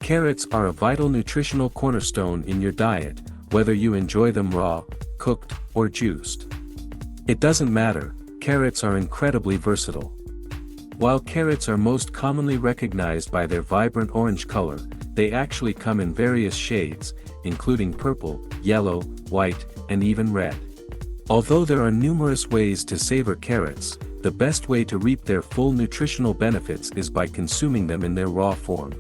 Carrots are a vital nutritional cornerstone in your diet, whether you enjoy them raw, cooked, or juiced. It doesn't matter, carrots are incredibly versatile. While carrots are most commonly recognized by their vibrant orange color, they actually come in various shades, including purple, yellow, white, and even red. Although there are numerous ways to savor carrots, the best way to reap their full nutritional benefits is by consuming them in their raw form.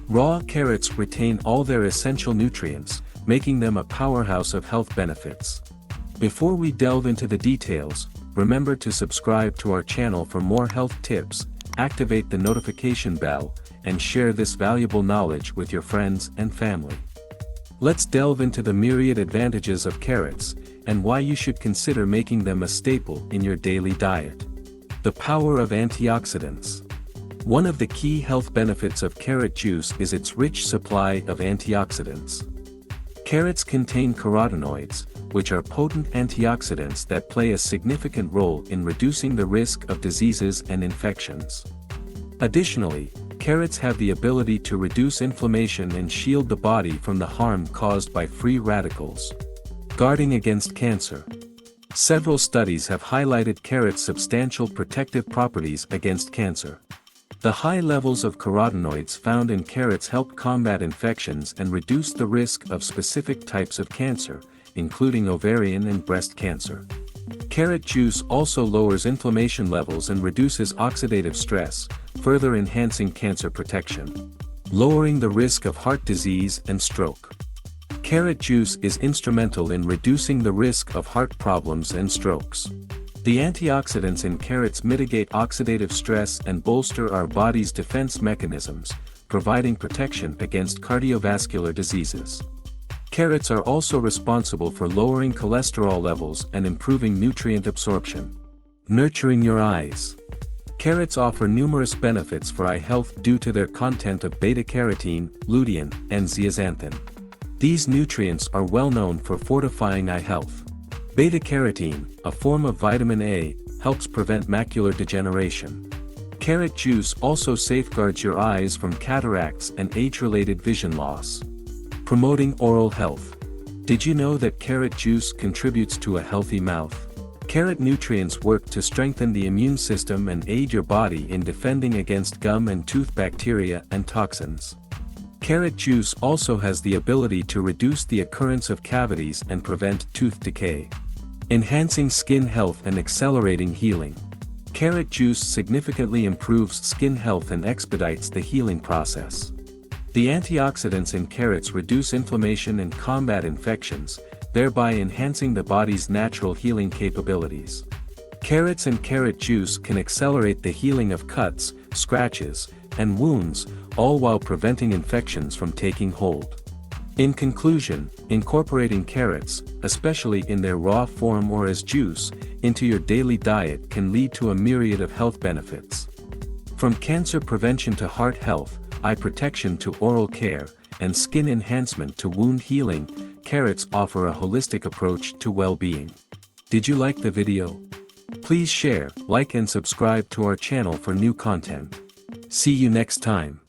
Raw carrots retain all their essential nutrients, making them a powerhouse of health benefits. Before we delve into the details, remember to subscribe to our channel for more health tips, activate the notification bell, and share this valuable knowledge with your friends and family. Let's delve into the myriad advantages of carrots, and why you should consider making them a staple in your daily diet. The power of antioxidants. One of the key health benefits of carrot juice is its rich supply of antioxidants. Carrots contain carotenoids, which are potent antioxidants that play a significant role in reducing the risk of diseases and infections. Additionally, carrots have the ability to reduce inflammation and shield the body from the harm caused by free radicals. Guarding against cancer. Several studies have highlighted carrots' substantial protective properties against cancer. The high levels of carotenoids found in carrots help combat infections and reduce the risk of specific types of cancer, including ovarian and breast cancer. Carrot juice also lowers inflammation levels and reduces oxidative stress, further enhancing cancer protection. Lowering the risk of heart disease and stroke. Carrot juice is instrumental in reducing the risk of heart problems and strokes. The antioxidants in carrots mitigate oxidative stress and bolster our body's defense mechanisms, providing protection against cardiovascular diseases. Carrots are also responsible for lowering cholesterol levels and improving nutrient absorption. Nurturing your eyes. Carrots offer numerous benefits for eye health due to their content of beta-carotene, lutein, and zeaxanthin. These nutrients are well known for fortifying eye health. Beta-carotene, a form of vitamin A, helps prevent macular degeneration. Carrot juice also safeguards your eyes from cataracts and age-related vision loss. Promoting oral health. Did you know that carrot juice contributes to a healthy mouth? Carrot nutrients work to strengthen the immune system and aid your body in defending against gum and tooth bacteria and toxins. Carrot juice also has the ability to reduce the occurrence of cavities and prevent tooth decay. Enhancing skin health and accelerating healing. Carrot juice significantly improves skin health and expedites the healing process. The antioxidants in carrots reduce inflammation and combat infections, thereby enhancing the body's natural healing capabilities. Carrots and carrot juice can accelerate the healing of cuts, scratches, and wounds, all while preventing infections from taking hold. In conclusion, incorporating carrots, especially in their raw form or as juice, into your daily diet can lead to a myriad of health benefits. From cancer prevention to heart health, eye protection to oral care, and skin enhancement to wound healing, carrots offer a holistic approach to well-being. Did you like the video? Please share, like and subscribe to our channel for new content. See you next time.